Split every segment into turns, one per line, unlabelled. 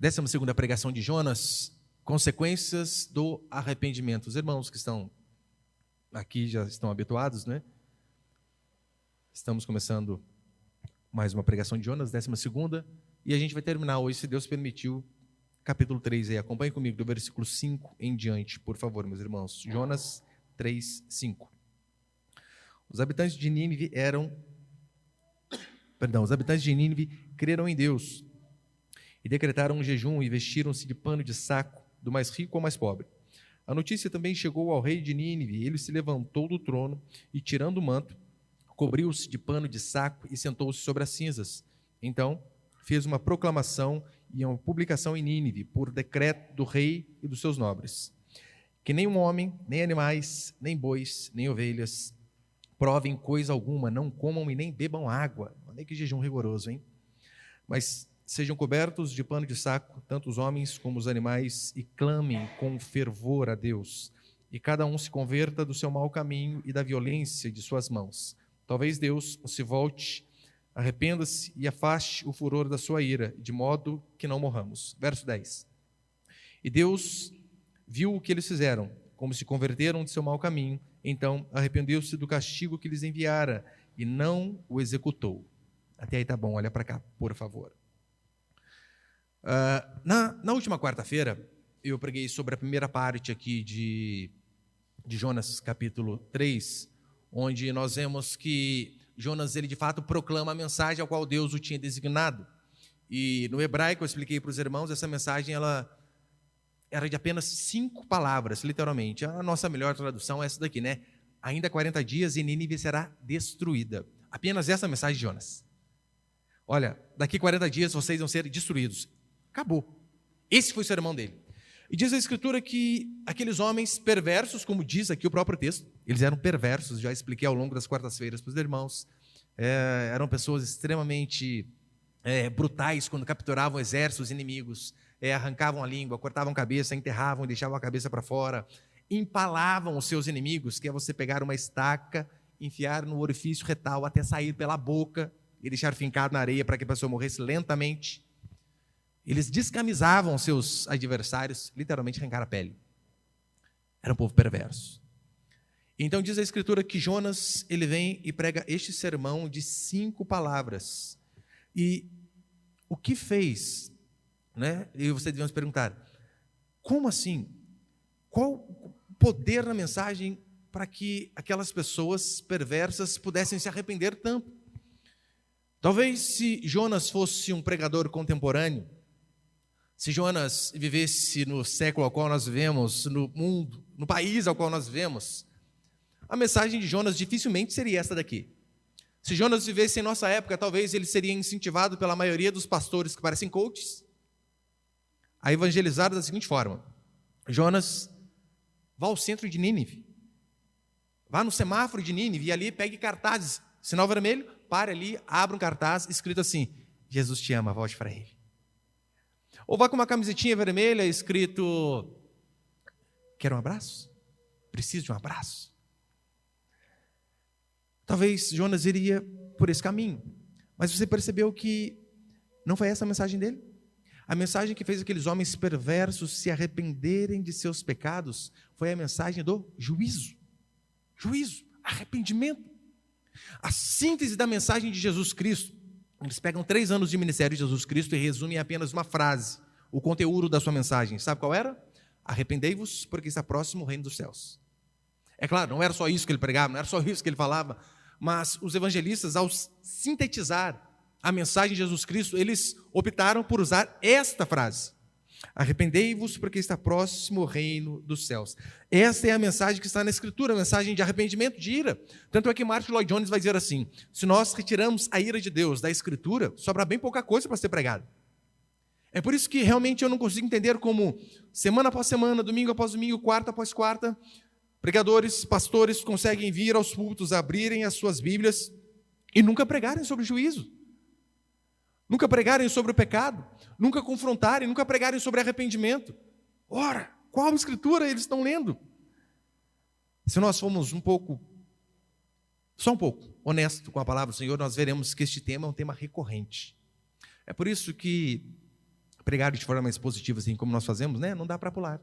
12ª pregação de Jonas, consequências do arrependimento. Os irmãos que estão aqui já estão habituados, né? Estamos começando mais uma pregação de Jonas, 12ª, e a gente vai terminar hoje, se Deus permitiu, capítulo 3 aí. Acompanhe comigo do versículo 5 em diante, por favor, meus irmãos. Jonas 3, 5. Os habitantes de Nínive creram em Deus e decretaram um jejum e vestiram-se de pano de saco, do mais rico ao mais pobre. A notícia também chegou ao rei de Nínive. Ele se levantou do trono e, tirando o manto, cobriu-se de pano de saco e sentou-se sobre as cinzas. Então, fez uma proclamação e uma publicação em Nínive, por decreto do rei e dos seus nobres, que nem um homem, nem animais, nem bois, nem ovelhas provem coisa alguma, não comam e nem bebam água. Olha que jejum rigoroso, hein? Mas sejam cobertos de pano de saco, tanto os homens como os animais, e clamem com fervor a Deus, e cada um se converta do seu mau caminho e da violência de suas mãos. Talvez Deus se volte, arrependa-se e afaste o furor da sua ira, de modo que não morramos. Verso 10. E Deus viu o que eles fizeram, como se converteram de seu mau caminho, então arrependeu-se do castigo que lhes enviara e não o executou. Até aí tá bom, olha para cá, por favor. Na última quarta-feira, eu preguei sobre a primeira parte aqui de Jonas, capítulo 3, onde nós vemos que Jonas, ele de fato proclama a mensagem ao qual Deus o tinha designado. E no hebraico, eu expliquei para os irmãos, essa mensagem ela era de apenas 5 palavras, literalmente. A nossa melhor tradução é essa daqui, né? Ainda 40 dias e Nínive será destruída. Apenas essa mensagem de Jonas. Olha, daqui 40 dias vocês vão ser destruídos. Acabou. Esse foi o sermão dele. E diz a Escritura que aqueles homens perversos, como diz aqui o próprio texto, eles eram perversos, já expliquei ao longo das quartas-feiras para os irmãos, eram pessoas extremamente brutais quando capturavam exércitos inimigos, arrancavam a língua, cortavam a cabeça, enterravam e deixavam a cabeça para fora, empalavam os seus inimigos, que é você pegar uma estaca, enfiar no orifício retal até sair pela boca e deixar fincado na areia para que a pessoa morresse lentamente. Eles descamisavam seus adversários, literalmente arrancaram a pele. Era um povo perverso. Então diz a Escritura que Jonas, ele vem e prega este sermão de 5 palavras. E o que fez, né? E você devemos perguntar, como assim? Qual o poder na mensagem para que aquelas pessoas perversas pudessem se arrepender tanto? Talvez se Jonas fosse um pregador contemporâneo, se Jonas vivesse no século ao qual nós vivemos, no mundo, no país ao qual nós vivemos, a mensagem de Jonas dificilmente seria essa daqui. Se Jonas vivesse em nossa época, talvez ele seria incentivado pela maioria dos pastores que parecem coaches a evangelizar da seguinte forma: Jonas, vá ao centro de Nínive, vá no semáforo de Nínive e ali pegue cartazes, sinal vermelho, pare ali, abra um cartaz escrito assim: Jesus te ama, volte para ele. Ou vá com uma camisetinha vermelha escrito: quer um abraço? Preciso de um abraço? Talvez Jonas iria por esse caminho, mas você percebeu que não foi essa a mensagem dele? A mensagem que fez aqueles homens perversos se arrependerem de seus pecados foi a mensagem do juízo. Juízo, arrependimento. A síntese da mensagem de Jesus Cristo. Eles pegam 3 anos de ministério de Jesus Cristo e resumem em apenas uma frase, o conteúdo da sua mensagem. Sabe qual era? Arrependei-vos, porque está próximo o reino dos céus. É claro, não era só isso que ele pregava, não era só isso que ele falava, mas os evangelistas, ao sintetizar a mensagem de Jesus Cristo, eles optaram por usar esta frase: arrependei-vos, porque está próximo o reino dos céus. Esta é a mensagem que está na Escritura, a mensagem de arrependimento, de ira. Tanto é que Martin Lloyd Jones vai dizer assim: se nós retiramos a ira de Deus da Escritura, sobra bem pouca coisa para ser pregado. É por isso que realmente eu não consigo entender como, semana após semana, domingo após domingo, quarta após quarta, pregadores, pastores conseguem vir aos púlpitos, abrirem as suas Bíblias e nunca pregarem sobre o juízo. Nunca pregarem sobre o pecado, nunca confrontarem, nunca pregarem sobre arrependimento. Ora, qual escritura eles estão lendo? Se nós formos só um pouco, honesto com a palavra do Senhor, nós veremos que este tema é um tema recorrente. É por isso que pregar de forma mais positiva, assim como nós fazemos, né? Não dá para pular.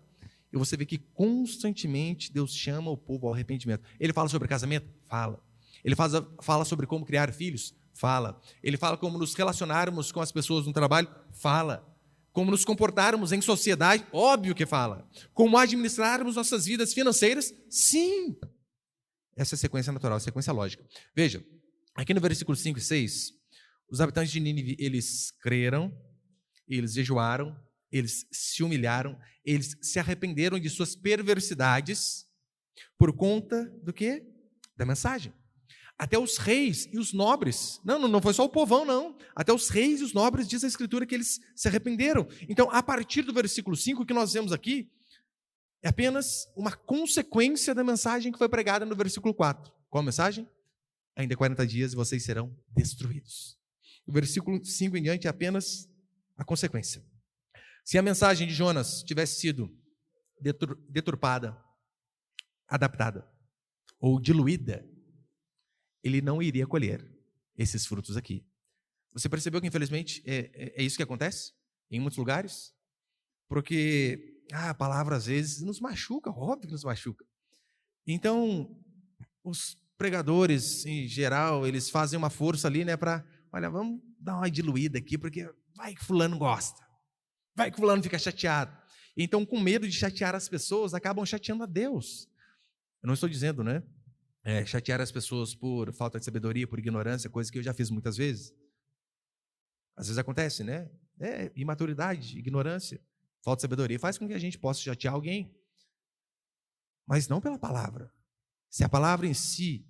E você vê que constantemente Deus chama o povo ao arrependimento. Ele fala sobre casamento? Fala. Ele fala sobre como criar filhos? Fala. Ele fala como nos relacionarmos com as pessoas no trabalho? Fala. Como nos comportarmos em sociedade? Óbvio que fala. Como administrarmos nossas vidas financeiras? Sim. Essa é a sequência natural, a sequência lógica. Veja, aqui no versículo 5 e 6, os habitantes de Nínive, eles creram, eles jejuaram, eles se humilharam, eles se arrependeram de suas perversidades por conta do quê? Da mensagem. Até os reis e os nobres, não foi só o povão, não. Até os reis e os nobres, diz a Escritura, que eles se arrependeram. Então, a partir do versículo 5, o que nós vemos aqui é apenas uma consequência da mensagem que foi pregada no versículo 4. Qual a mensagem? Ainda 40 dias e vocês serão destruídos. O versículo 5 em diante é apenas a consequência. Se a mensagem de Jonas tivesse sido deturpada, adaptada ou diluída, ele não iria colher esses frutos aqui. Você percebeu que, infelizmente, é isso que acontece em muitos lugares? Porque a palavra, às vezes, nos machuca, óbvio que nos machuca. Então, os pregadores, em geral, eles fazem uma força ali, né, olha, vamos dar uma diluída aqui, porque vai que fulano gosta, vai que fulano fica chateado. Então, com medo de chatear as pessoas, acabam chateando a Deus. Eu não estou dizendo, né, chatear as pessoas por falta de sabedoria, por ignorância, coisa que eu já fiz muitas vezes. Às vezes acontece, né? Imaturidade, ignorância, falta de sabedoria faz com que a gente possa chatear alguém. Mas não pela palavra. Se a palavra em si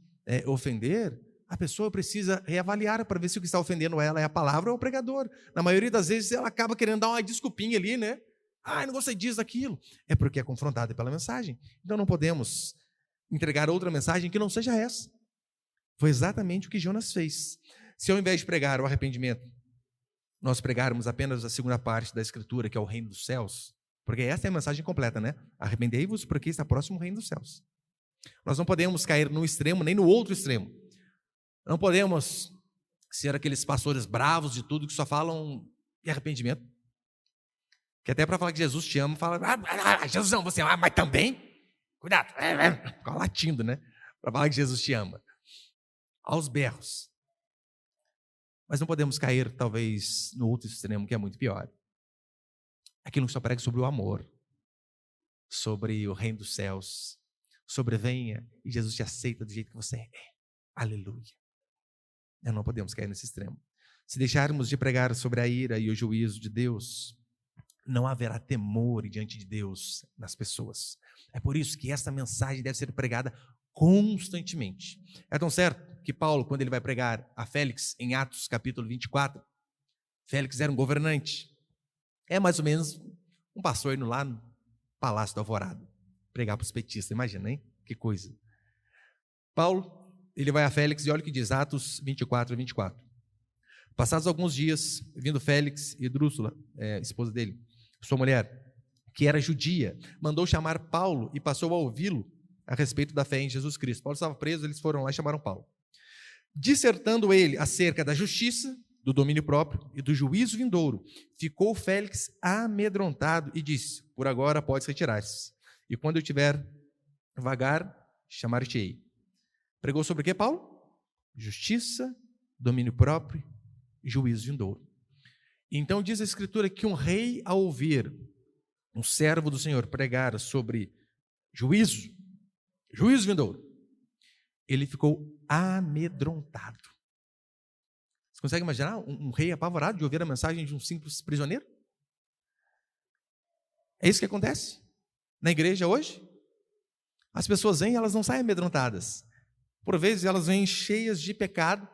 ofender, a pessoa precisa reavaliar para ver se o que está ofendendo ela é a palavra ou o pregador. Na maioria das vezes ela acaba querendo dar uma desculpinha ali, né? Não gostei disso, daquilo. É porque é confrontada pela mensagem. Então não podemos entregar outra mensagem que não seja essa. Foi exatamente o que Jonas fez. Se ao invés de pregar o arrependimento, nós pregarmos apenas a segunda parte da Escritura, que é o reino dos céus, porque essa é a mensagem completa, né? Arrependei-vos porque está próximo o reino dos céus. Nós não podemos cair num extremo nem no outro extremo. Não podemos ser aqueles pastores bravos de tudo que só falam de arrependimento. Que até para falar que Jesus te ama, fala, Jesus não, você ama, mas também... Cuidado, fica latindo, né? Para falar que Jesus te ama. Aos berros. Mas não podemos cair, talvez, no outro extremo, que é muito pior. Aquilo que só prega sobre o amor, sobre o reino dos céus, sobre venha e Jesus te aceita do jeito que você é. Aleluia. Não podemos cair nesse extremo. Se deixarmos de pregar sobre a ira e o juízo de Deus, não haverá temor diante de Deus nas pessoas. É por isso que essa mensagem deve ser pregada constantemente. É tão certo que Paulo, quando ele vai pregar a Félix, em Atos capítulo 24, Félix era um governante. É mais ou menos um pastor indo lá no Palácio do Alvorada, pregar para os petistas, imagina, hein? Que coisa. Paulo, ele vai a Félix e olha o que diz, Atos 24. Passados alguns dias, vindo Félix e Drúxula, esposa dele, sua mulher, que era judia, mandou chamar Paulo e passou a ouvi-lo a respeito da fé em Jesus Cristo. Paulo estava preso, eles foram lá e chamaram Paulo. Dissertando ele acerca da justiça, do domínio próprio e do juízo vindouro, ficou Félix amedrontado e disse, por agora podes retirar-se. E quando eu tiver vagar, chamar-te-ei. Pregou sobre o que, Paulo? Justiça, domínio próprio e juízo vindouro. Então diz a Escritura que um rei, ao ouvir um servo do Senhor pregar sobre juízo vindouro, ele ficou amedrontado. Você consegue imaginar um rei apavorado de ouvir a mensagem de um simples prisioneiro? É isso que acontece na igreja hoje. As pessoas vêm e elas não saem amedrontadas. Por vezes elas vêm cheias de pecado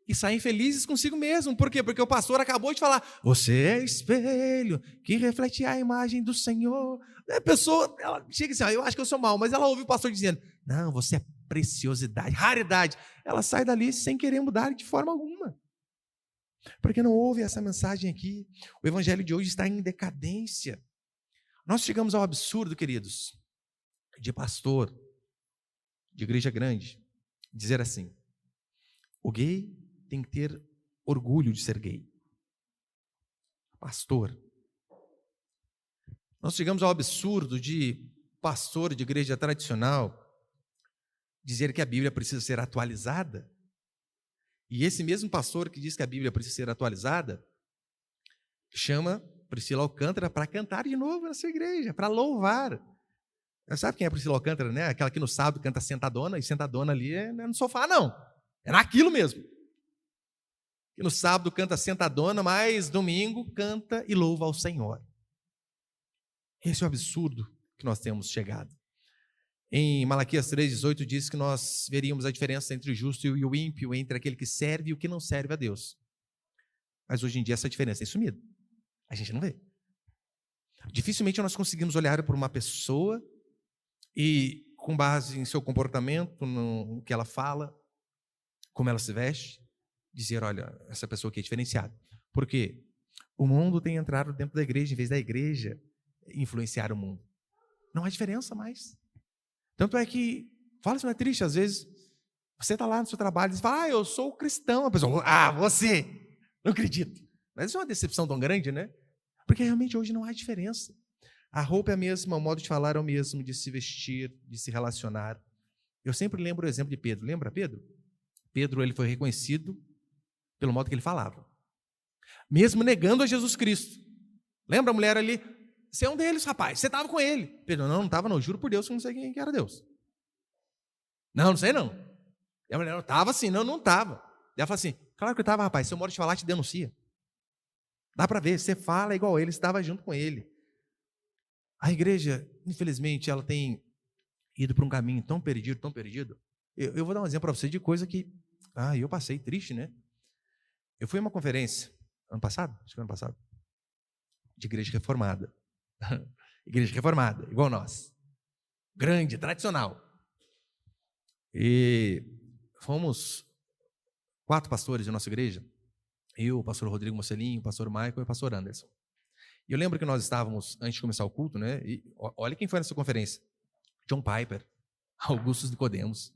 e saem felizes consigo mesmo. Por quê? Porque o pastor acabou de falar, você é espelho que reflete a imagem do Senhor. A pessoa, ela chega assim, eu acho que eu sou mau, mas ela ouve o pastor dizendo, não, você é preciosidade, raridade. Ela sai dali sem querer mudar de forma alguma. Porque não ouve essa mensagem aqui. O evangelho de hoje está em decadência. Nós chegamos ao absurdo, queridos, de pastor, de igreja grande, dizer assim, o gay tem que ter orgulho de ser gay. pastor. Nós chegamos ao absurdo de pastor de igreja tradicional dizer que a Bíblia precisa ser atualizada. E esse mesmo pastor que diz que a Bíblia precisa ser atualizada chama Priscila Alcântara para cantar de novo na sua igreja, para louvar. Sabe quem é Priscila Alcântara, né? Aquela que no sábado canta sentadona, e sentadona ali não é no sofá, não. É naquilo mesmo. Que no sábado canta sentadona, mas domingo canta e louva ao Senhor. Esse é o absurdo que nós temos chegado. Em Malaquias 3,18 diz que nós veríamos a diferença entre o justo e o ímpio, entre aquele que serve e o que não serve a Deus. Mas hoje em dia essa diferença tem sumido. A gente não vê. Dificilmente nós conseguimos olhar para uma pessoa e, com base em seu comportamento, no que ela fala, como ela se veste, dizer, olha, essa pessoa aqui é diferenciada. Por quê? O mundo tem entrado dentro da igreja, em vez da igreja influenciar o mundo. Não há diferença mais. Tanto é que, fala isso, não é triste, às vezes, você está lá no seu trabalho e fala, eu sou cristão. A pessoa, você, não acredito. Mas isso é uma decepção tão grande, né? Porque realmente hoje não há diferença. A roupa é a mesma, o modo de falar é o mesmo, de se vestir, de se relacionar. Eu sempre lembro o exemplo de Pedro. Lembra Pedro? Pedro, ele foi reconhecido pelo modo que ele falava. Mesmo negando a Jesus Cristo. Lembra a mulher ali? Você é um deles, rapaz. Você estava com ele. Pedro, não estava não. Juro por Deus que eu não sei quem era Deus. Não sei não. E a mulher, não estava assim. Não estava. Ela fala assim, claro que eu estava, rapaz. Seu modo de falar te denuncia. Dá para ver. Você fala igual ele. Você estava junto com ele. A igreja, infelizmente, ela tem ido para um caminho tão perdido, tão perdido. Eu vou dar um exemplo para você de coisa que eu passei triste, né? Eu fui a uma conferência ano passado, acho que ano passado, de igreja reformada. Igreja reformada, igual nós. Grande, tradicional. E fomos 4 pastores de nossa igreja. Eu, o pastor Rodrigo Mocelinho, o pastor Michael e o pastor Anderson. E eu lembro que nós estávamos, antes de começar o culto, né? E olha quem foi nessa conferência. John Piper, Augusto Nicodemos.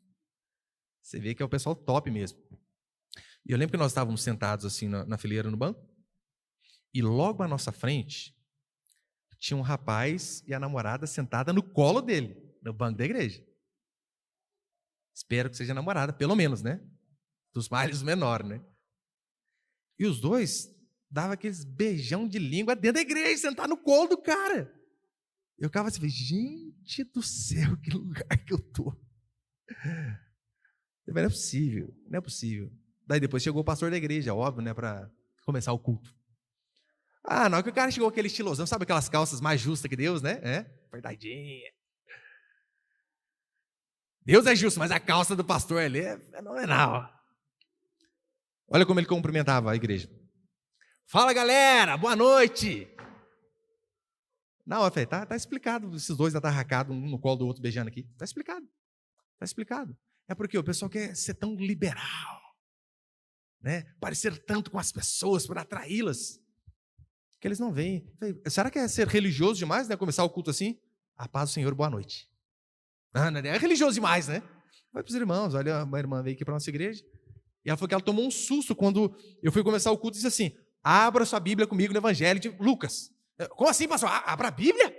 Você vê que é o pessoal top mesmo. E eu lembro que nós estávamos sentados assim na fileira no banco. E logo à nossa frente, tinha um rapaz e a namorada sentada no colo dele, no banco da igreja. Espero que seja namorada, pelo menos, né? Dos males menores, né? E os dois davam aqueles beijão de língua dentro da igreja, sentado no colo do cara. Eu ficava assim, gente do céu, que lugar que eu tô. Não é possível, não é possível. Daí depois chegou o pastor da igreja, óbvio, né, para começar o culto. Na hora que o cara chegou aquele estilosão, sabe aquelas calças mais justas que Deus, né? Verdadinha. Deus é justo, mas a calça do pastor ali é fenomenal. Olha como ele cumprimentava a igreja. Fala, galera, boa noite. Não, eu falei, tá explicado, esses dois atarracados, um no colo do outro beijando aqui. Tá explicado. É porque o pessoal quer ser tão liberal, né? Parecer tanto com as pessoas para atraí-las, que eles não veem. Será que é ser religioso demais, né? Começar o culto assim? A paz do Senhor, boa noite. Não é religioso demais, né? Vai para os irmãos, olha, uma irmã veio aqui para a nossa igreja, e ela falou que ela tomou um susto quando eu fui começar o culto e disse assim, abra sua Bíblia comigo no Evangelho de Lucas. Como assim, pastor? Abra a Bíblia?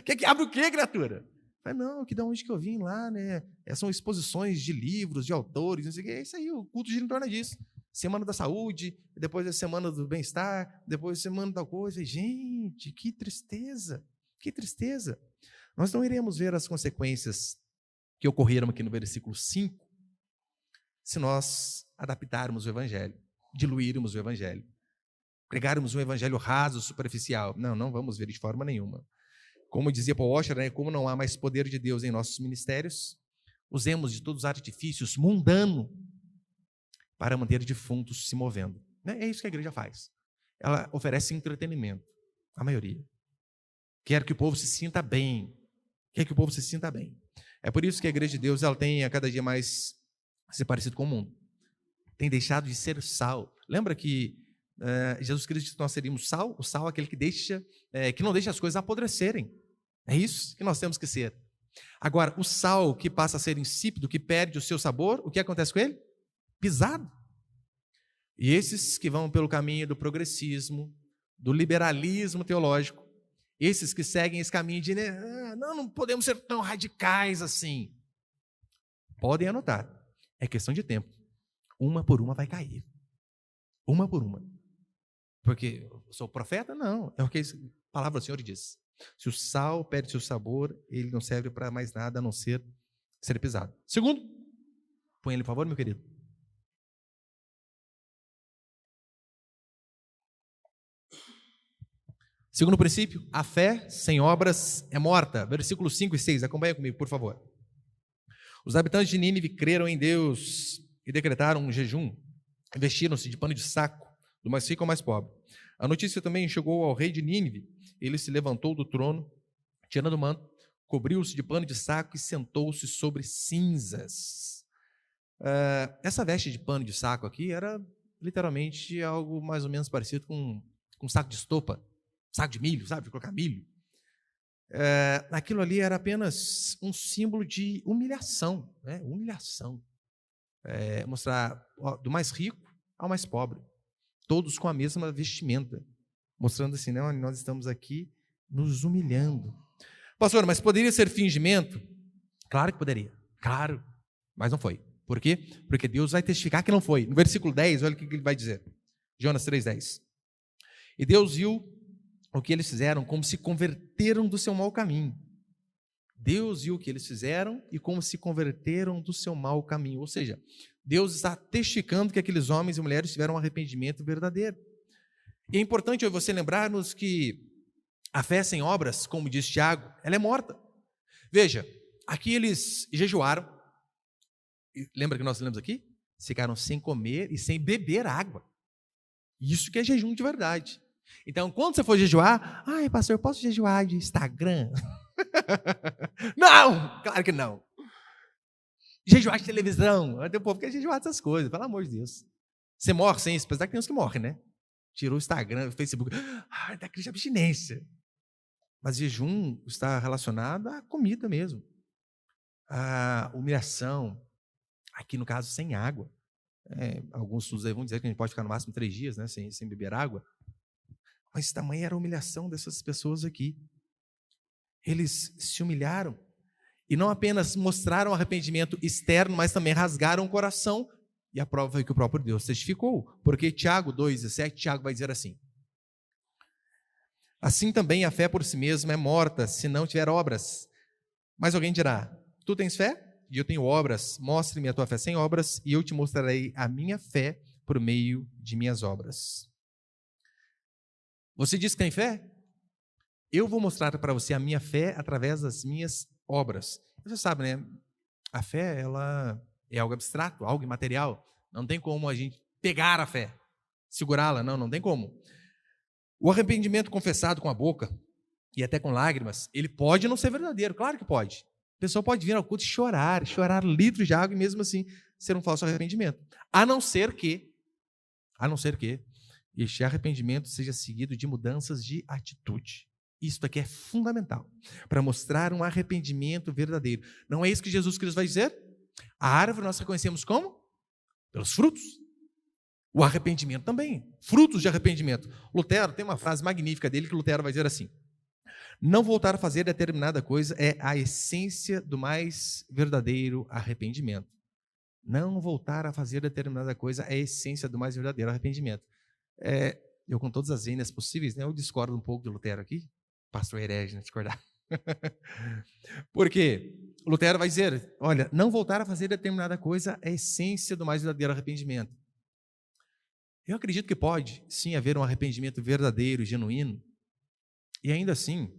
Que abre o quê, criatura? Falei, não, que da onde que eu vim lá, né? São exposições de livros, de autores, não sei o que. É isso aí, o culto gira em torno disso. Semana da saúde, depois a semana do bem-estar, depois a semana da coisa. Gente, que tristeza, que tristeza. Nós não iremos ver as consequências que ocorreram aqui no versículo 5 se nós adaptarmos o Evangelho, diluirmos o Evangelho, pregarmos um Evangelho raso, superficial. Não vamos ver de forma nenhuma. Como dizia Paul Washer, né, como não há mais poder de Deus em nossos ministérios, usemos de todos os artifícios mundanos para manter defuntos se movendo. É isso que a igreja faz. Ela oferece entretenimento, a maioria. Quer que o povo se sinta bem. É por isso que a igreja de Deus ela tem a cada dia mais se parecido com o mundo. Tem deixado de ser sal. Lembra que Jesus Cristo disse que nós seríamos sal? O sal é aquele que não deixa as coisas apodrecerem. É isso que nós temos que ser. Agora, o sal que passa a ser insípido, que perde o seu sabor, o que acontece com ele? Pisado. E esses que vão pelo caminho do progressismo, do liberalismo teológico, esses que seguem esse caminho de não podemos ser tão radicais assim. Podem anotar, é questão de tempo. Uma por uma vai cair. Uma por uma. Porque eu sou profeta? Não. É o que a palavra do Senhor diz. Se o sal perde seu sabor, ele não serve para mais nada a não ser pisado. Segundo, põe ele, por favor, meu querido. Segundo princípio, a fé sem obras é morta. Versículos 5 e 6, acompanha comigo, por favor. Os habitantes de Nínive creram em Deus e decretaram um jejum. Vestiram-se de pano de saco, do mais rico ao mais pobre. A notícia também chegou ao rei de Nínive. Ele se levantou do trono, tirando o manto, cobriu-se de pano de saco e sentou-se sobre cinzas. Essa veste de pano de saco aqui era literalmente algo mais ou menos parecido com um saco de estopa, saco de milho, sabe, de colocar milho. Aquilo ali era apenas um símbolo de humilhação, né? Humilhação. Mostrar do mais rico ao mais pobre, todos com a mesma vestimenta, mostrando assim, não, nós estamos aqui nos humilhando. Pastor, mas poderia ser fingimento? Claro que poderia, claro, mas não foi. Por quê? Porque Deus vai testificar que não foi. No versículo 10, olha o que ele vai dizer. Jonas 3,10. E Deus viu o que eles fizeram, como se converteram do seu mau caminho. Deus viu o que eles fizeram e como se converteram do seu mau caminho. Ou seja, Deus está testificando que aqueles homens e mulheres tiveram um arrependimento verdadeiro. E é importante você lembrarmos que a fé sem obras, como diz Tiago, ela é morta. Veja, aqui eles jejuaram. Lembra que nós lemos aqui? Ficaram sem comer e sem beber água. Isso que é jejum de verdade. Então, quando você for jejuar, pastor, eu posso jejuar de Instagram? Não, claro que não. Jejuar de televisão. Tem um povo que quer jejuar dessas coisas, pelo amor de Deus. Você morre sem isso, apesar que tem uns que morrem, né? Tirou o Instagram, o Facebook. Da crise de abstinência. Mas jejum está relacionado à comida mesmo. À humilhação. Aqui, no caso, sem água. Alguns estudos aí vão dizer que a gente pode ficar no máximo 3 dias, né, sem beber água. Mas tamanha era a humilhação dessas pessoas aqui. Eles se humilharam e não apenas mostraram arrependimento externo, mas também rasgaram o coração. E a prova foi que o próprio Deus testificou. Porque Tiago 2,17, Tiago vai dizer assim: assim também a fé por si mesma é morta, se não tiver obras. Mas alguém dirá: tu tens fé? E eu tenho obras. Mostre-me a tua fé sem obras, e eu te mostrarei a minha fé por meio de minhas obras. Você diz que tem fé? Eu vou mostrar para você a minha fé através das minhas obras. Você sabe, né? A fé, ela é algo abstrato, algo imaterial. Não tem como a gente pegar a fé, segurá-la, não tem como. O arrependimento confessado com a boca e até com lágrimas, ele pode não ser verdadeiro, claro que pode. A pessoa pode vir ao culto e chorar litros de água e mesmo assim ser um falso arrependimento. A não ser que este arrependimento seja seguido de mudanças de atitude. Isso aqui é fundamental para mostrar um arrependimento verdadeiro. Não é isso que Jesus Cristo vai dizer? A árvore nós reconhecemos como? Pelos frutos. O arrependimento também. Frutos de arrependimento. Lutero tem uma frase magnífica dele que Lutero vai dizer assim: não voltar a fazer determinada coisa é a essência do mais verdadeiro arrependimento. Não voltar a fazer determinada coisa é a essência do mais verdadeiro arrependimento. Eu, com todas as vênias possíveis, né, eu discordo um pouco de Lutero aqui. Pastor herege, né, discordar. Porque Lutero vai dizer, olha, não voltar a fazer determinada coisa é a essência do mais verdadeiro arrependimento. Eu acredito que pode, sim, haver um arrependimento verdadeiro, genuíno, e ainda assim,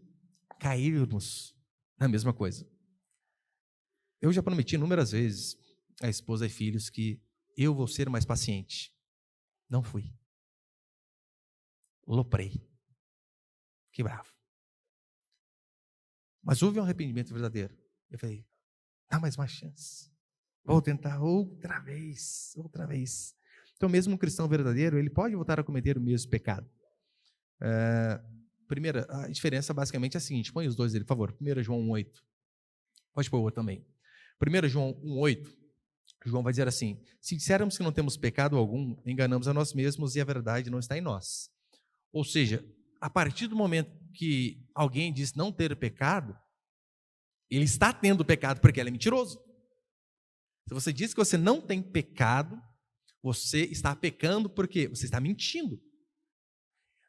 cairmos na mesma coisa. Eu já prometi inúmeras vezes a esposa e filhos que eu vou ser mais paciente. Não fui. Loprei. Que bravo. Mas houve um arrependimento verdadeiro. Eu falei, dá mais uma chance. Vou tentar outra vez. Então, mesmo um cristão verdadeiro, ele pode voltar a cometer o mesmo pecado. Primeira, a diferença basicamente é a seguinte, põe os dois ali, por favor. 1 João 1,8. Pode pôr o outro também. 1 João 1,8. João vai dizer assim: se dissermos que não temos pecado algum, enganamos a nós mesmos e a verdade não está em nós. Ou seja, a partir do momento que alguém diz não ter pecado, ele está tendo pecado porque ele é mentiroso. Se você diz que você não tem pecado, você está pecando porque você está mentindo.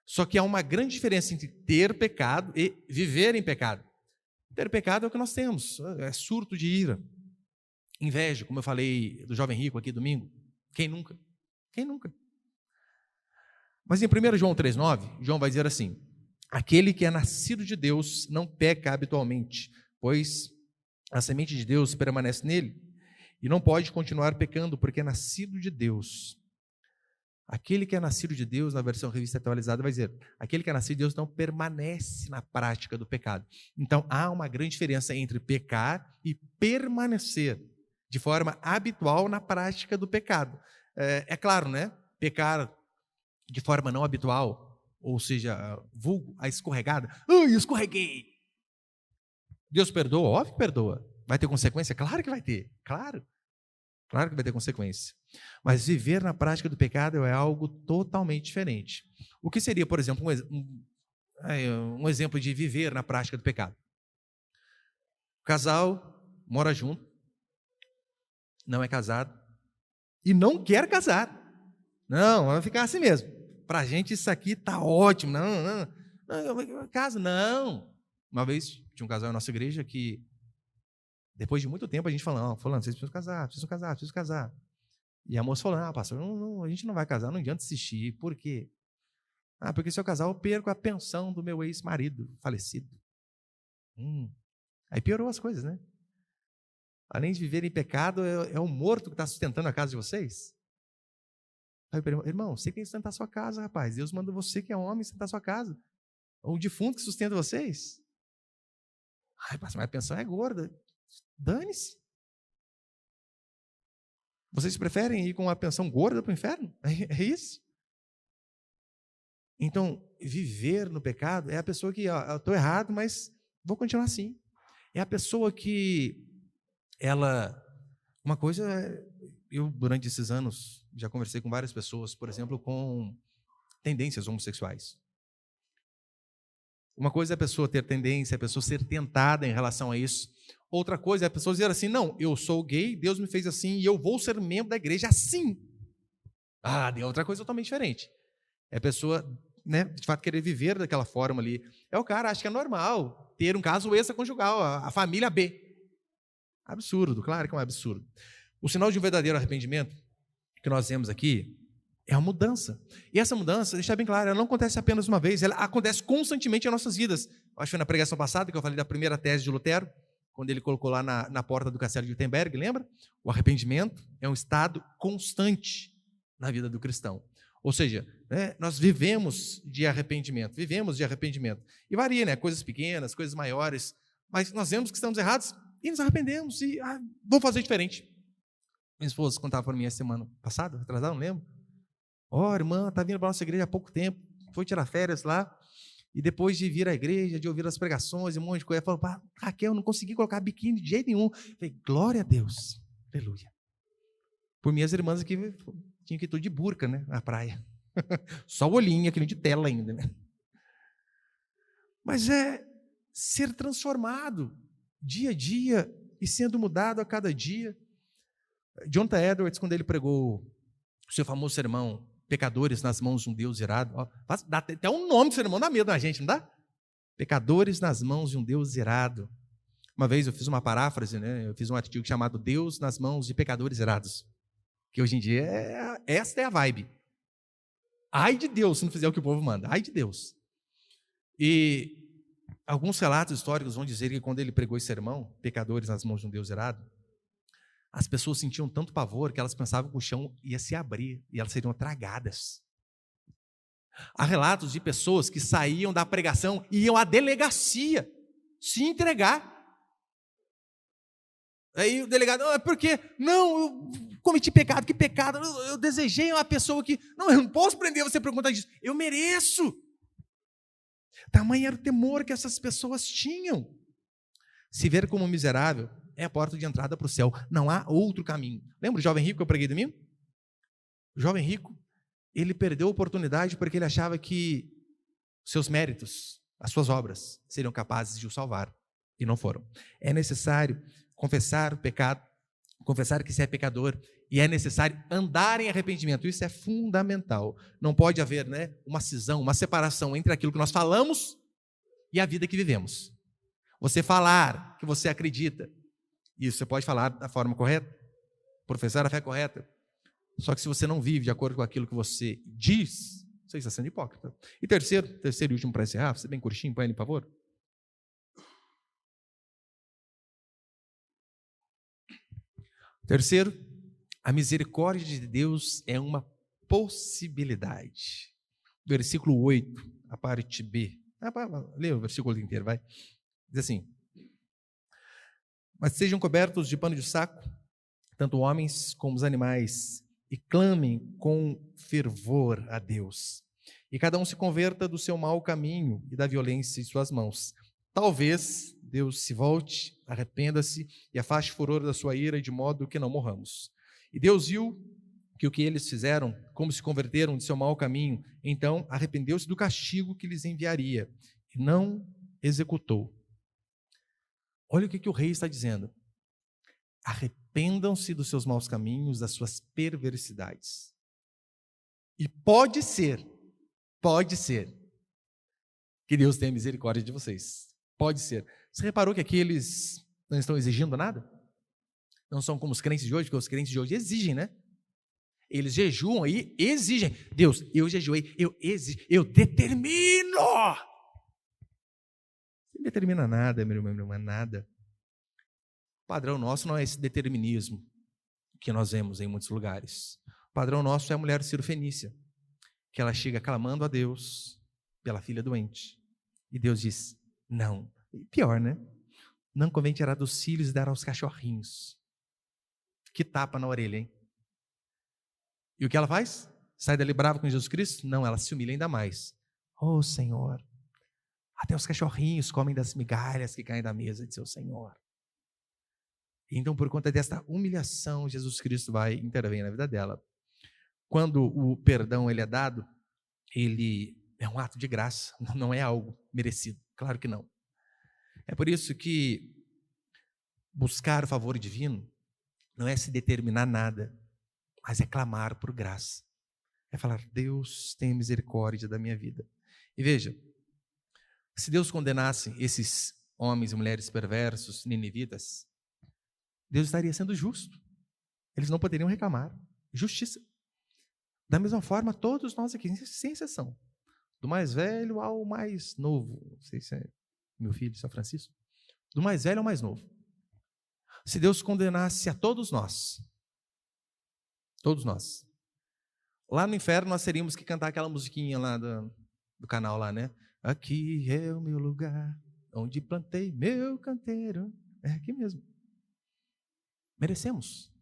Só que há uma grande diferença entre ter pecado e viver em pecado. Ter pecado é o que nós temos, é surto de ira, inveja, como eu falei do jovem rico aqui domingo. Quem nunca? Quem nunca? Mas em 1 João 3,9, João vai dizer assim: aquele que é nascido de Deus não peca habitualmente, pois a semente de Deus permanece nele e não pode continuar pecando porque é nascido de Deus. Aquele que é nascido de Deus, na versão revista atualizada, vai dizer: aquele que é nascido de Deus não permanece na prática do pecado. Então, há uma grande diferença entre pecar e permanecer de forma habitual na prática do pecado. É claro, né? Pecar de forma não habitual, ou seja, vulgo, a escorregada. Ai, escorreguei! Deus perdoa? Óbvio que perdoa. Vai ter consequência? Claro que vai ter. Claro que vai ter consequência. Mas viver na prática do pecado é algo totalmente diferente. O que seria, por exemplo, um exemplo de viver na prática do pecado? O casal mora junto, não é casado e não quer casar. Não, vai ficar assim mesmo. Para a gente isso aqui está ótimo. Não, casa, não. Uma vez tinha um casal na nossa igreja que, depois de muito tempo, a gente falando: fulano, vocês precisam casar. E a moça falou: pastor, a gente não vai casar, não adianta insistir. Por quê? Porque se eu casar, eu perco a pensão do meu ex-marido falecido. Aí piorou as coisas, né? Além de viver em pecado, é o morto que está sustentando a casa de vocês. Aí eu pergunto: irmão, você que tem que sustentar a sua casa, rapaz. Deus manda você, que é homem, sustentar a sua casa. O defunto que sustenta vocês. Pastor, mas a pensão é gorda. Dane-se. Vocês preferem ir com uma pensão gorda para o inferno? É isso? Então, viver no pecado é a pessoa que, eu estou errado, mas vou continuar assim. É a pessoa que, uma coisa, eu durante esses anos já conversei com várias pessoas, por exemplo, com tendências homossexuais. Uma coisa é a pessoa ter tendência, a pessoa ser tentada em relação a isso. Outra coisa é a pessoa dizer assim: não, eu sou gay, Deus me fez assim e eu vou ser membro da igreja assim. É outra coisa totalmente diferente. É a pessoa, né, de fato, querer viver daquela forma ali. O cara acha que é normal ter um caso extraconjugal, a família B. Absurdo, claro que é um absurdo. O sinal de um verdadeiro arrependimento que nós vemos aqui é a mudança. E essa mudança, deixa bem claro, ela não acontece apenas uma vez, ela acontece constantemente em nossas vidas. Acho que foi na pregação passada que eu falei da primeira tese de Lutero, quando ele colocou lá na porta do castelo de Wittenberg, lembra? O arrependimento é um estado constante na vida do cristão. Ou seja, né, nós vivemos de arrependimento. E varia, né? Coisas pequenas, coisas maiores, mas nós vemos que estamos errados e nos arrependemos e vamos fazer diferente. Minha esposa contava para mim a semana passada, atrasada, não lembro. Irmã, está vindo para a nossa igreja há pouco tempo, foi tirar férias lá, e depois de vir à igreja, de ouvir as pregações e um monte de coisa, falou: Raquel, eu não consegui colocar biquíni de jeito nenhum. Eu falei: glória a Deus, aleluia. Por minhas irmãs aqui, tinha que ir tudo de burca, né, na praia. Só o olhinho, aquele de tela ainda, né? Mas é ser transformado dia a dia e sendo mudado a cada dia. Jonathan Edwards, quando ele pregou o seu famoso sermão, Pecadores nas mãos de um Deus irado, dá até um nome do sermão, dá medo na gente, não dá? Pecadores nas mãos de um Deus irado. Uma vez eu fiz uma paráfrase, né? Eu fiz um artigo chamado Deus nas mãos de pecadores irados, que hoje em dia esta é a vibe. Ai de Deus se não fizer o que o povo manda, ai de Deus. E alguns relatos históricos vão dizer que quando ele pregou esse sermão, Pecadores nas mãos de um Deus irado, as pessoas sentiam tanto pavor que elas pensavam que o chão ia se abrir e elas seriam tragadas. Há relatos de pessoas que saíam da pregação e iam à delegacia se entregar. Aí o delegado: por quê? Não, eu cometi pecado, que pecado? Eu desejei uma pessoa que... Não, eu não posso prender você por conta disso. Eu mereço. Tamanho era o temor que essas pessoas tinham. Se ver como miserável é a porta de entrada para o céu. Não há outro caminho. Lembra o jovem rico que eu preguei domingo? O jovem rico, ele perdeu a oportunidade porque ele achava que seus méritos, as suas obras, seriam capazes de o salvar. E não foram. É necessário confessar o pecado, confessar que se é pecador, e é necessário andar em arrependimento. Isso é fundamental. Não pode haver, uma cisão, uma separação entre aquilo que nós falamos e a vida que vivemos. Você falar que você acredita, isso você pode falar da forma correta, professar a fé correta. Só que se você não vive de acordo com aquilo que você diz, você está sendo hipócrita. E terceiro e último para encerrar, você bem curtinho, põe ele, por favor. Terceiro, a misericórdia de Deus é uma possibilidade. Versículo 8, a parte B. Lê o versículo inteiro, vai. Diz assim: mas sejam cobertos de pano de saco, tanto homens como os animais, e clamem com fervor a Deus. E cada um se converta do seu mau caminho e da violência em suas mãos. Talvez Deus se volte, arrependa-se e afaste o furor da sua ira, de modo que não morramos. E Deus viu que o que eles fizeram, como se converteram de seu mau caminho, então arrependeu-se do castigo que lhes enviaria, e não executou. Olha o que o rei está dizendo. Arrependam-se dos seus maus caminhos, das suas perversidades. E pode ser que Deus tenha misericórdia de vocês. Pode ser. Você reparou que aqui eles não estão exigindo nada? Não são como os crentes de hoje, porque os crentes de hoje exigem, né? Eles jejuam e exigem. Deus, eu jejuei, eu exijo, eu determino. Não determina nada, meu irmão, não é nada. O padrão nosso não é esse determinismo que nós vemos em muitos lugares. O padrão nosso é a mulher cirofenícia, que ela chega clamando a Deus pela filha doente. E Deus diz, não. E pior, né? Não convém tirar dos filhos e dar aos cachorrinhos. Que tapa na orelha, hein? E o que ela faz? Sai dali brava com Jesus Cristo? Não, ela se humilha ainda mais. Oh, Senhor, até os cachorrinhos comem das migalhas que caem da mesa de seu Senhor. Então, por conta desta humilhação, Jesus Cristo vai intervir na vida dela. Quando o perdão ele é dado, ele é um ato de graça, não é algo merecido. Claro que não. É por isso que buscar o favor divino não é se determinar nada, mas é clamar por graça. É falar, Deus tem misericórdia da minha vida. E veja, se Deus condenasse esses homens e mulheres perversos, ninivitas, Deus estaria sendo justo. Eles não poderiam reclamar. Justiça. Da mesma forma, todos nós aqui, sem exceção. Do mais velho ao mais novo. Não sei se é meu filho, São Francisco. Do mais velho ao mais novo. Se Deus condenasse a todos nós, lá no inferno nós teríamos que cantar aquela musiquinha lá do canal lá, né? Aqui é o meu lugar, onde plantei meu canteiro. É aqui mesmo. Merecemos.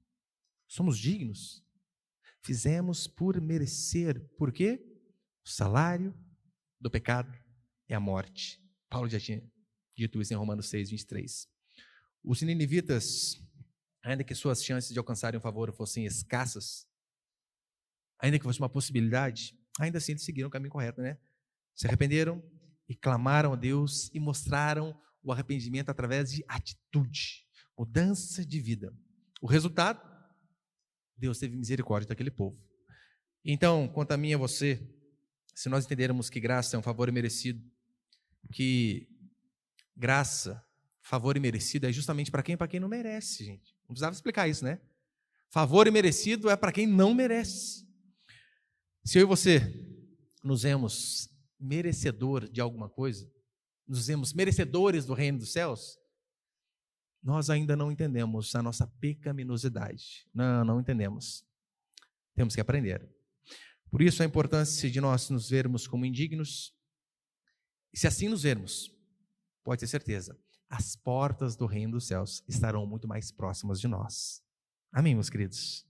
Somos dignos. Fizemos por merecer. Por quê? O salário do pecado é a morte. Paulo já tinha dito isso em Romanos 6, 23. Os ninivitas, ainda que suas chances de alcançarem o favor fossem escassas, ainda que fosse uma possibilidade, ainda assim eles seguiram o caminho correto, né? Se arrependeram e clamaram a Deus e mostraram o arrependimento através de atitude, mudança de vida. O resultado, Deus teve misericórdia daquele povo. Então, quanto a mim e a você, se nós entendermos que graça é um favor imerecido, que graça, favor imerecido é justamente para quem? Para quem não merece, gente. Não precisava explicar isso, né? Favor imerecido é para quem não merece. Se eu e você nos vemos merecedor de alguma coisa, nos vemos merecedores do reino dos céus, nós ainda não entendemos a nossa pecaminosidade. Não entendemos. Temos que aprender. Por isso a importância de nós nos vermos como indignos. E se assim nos vermos, pode ter certeza, as portas do reino dos céus estarão muito mais próximas de nós. Amém, meus queridos?